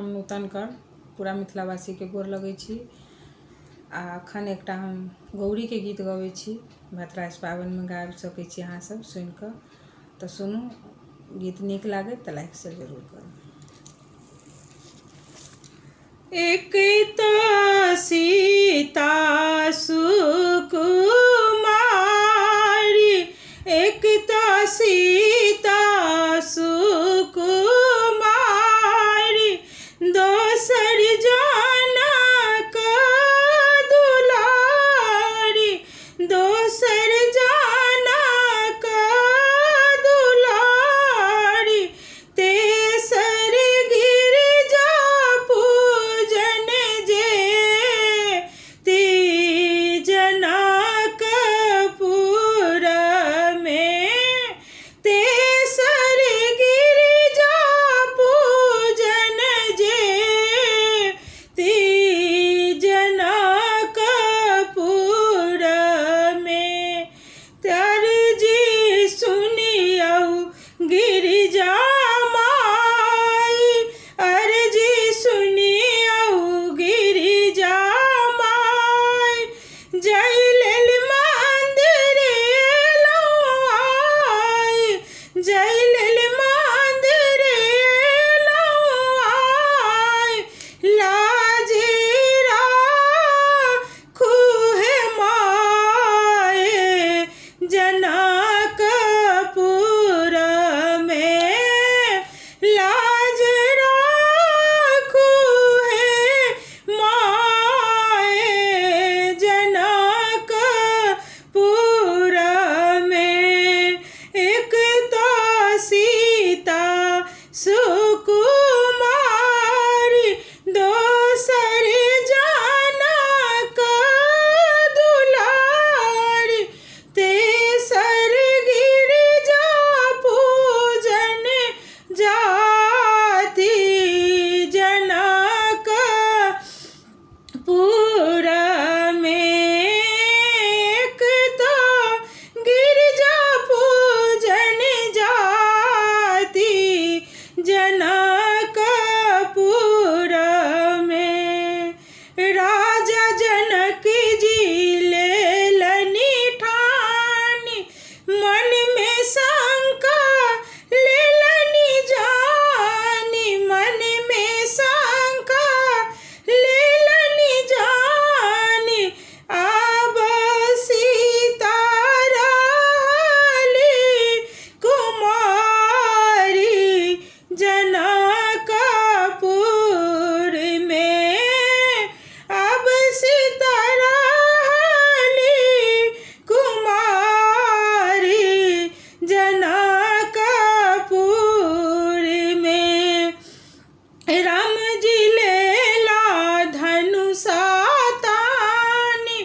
हम नूतन कर पूरा मिथिलावासी के गोर लगै छी। आ अखन एकटा हम गौरी के गीत गबै छी, भतरास पाबनि में गाबि सकै छी अहाँ सब सुनि कऽ। तऽ सुनू, गीत नीक लागे तऽ लाइक शेयर जरूर करू। एक तो सीता सुकुमारी, एक तो सीता सुकुमारी, दोसर जनक दुलारी, दोसर जनक दुलारी, तेसर गिरिजा पूजन जे ती जनकपुर में, तेसर गिरिजा पूजन जे ती जनकपुर में। तरजी सुनियौ गिरिजा माई, अर्जी सुनियौ गिरिजा माई, जय लेल मंदिर एलौं आई, जय लेल मंदिर एलौं आई, लाज राखू हे माय जनकपुर में, लाज राखू हे माय जनकपुर में। एक तो सीता सुकुमारी, दोसर जनक दुलारी, तेसर गिरिजा पूजन जाति जनकपुर में। एक तो गिरिजा पूजन जाति जनकपुर में। राजा जनक जी लेलनि ठानी, मन में शंका लेलनि जानी, मन में शंका लेलनि जानी, आब सीता रहली कुमारी जनकपुर में, अब सीता रहली कुमारी जनकपुर में। राम जी लेला धनुषा तानी,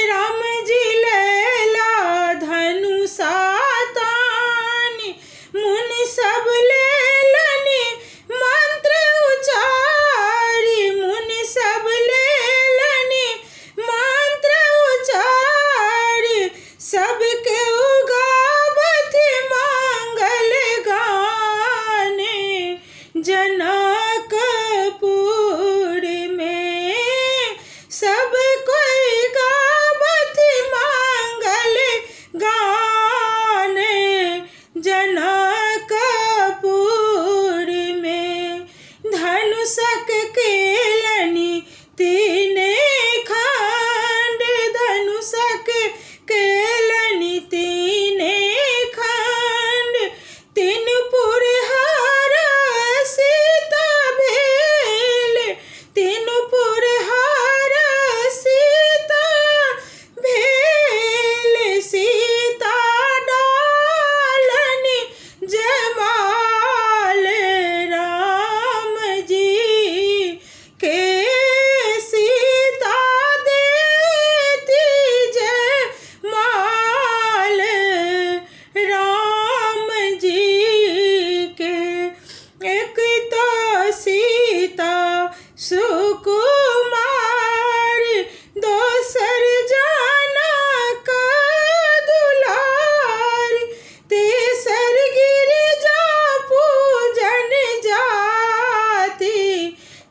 राम जी लेला धनुषा तानी, मुनि सब लेलनि मंत्र उचारी, मुनि सब लेलनि मंत्र उचारी, सबके उगावथि मंगल गाने जनकपुर में, सब कोई गावथि मंगल गाने जनकपुर में। धनुषक केलनि तीन खंड, धनुषक केलनि तीन खंड, तीन पुरहर सीत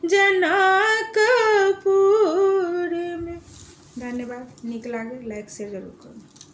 जनकपुर में। धन्यवाद। नीक लागे लाइक शेयर जरूर करू।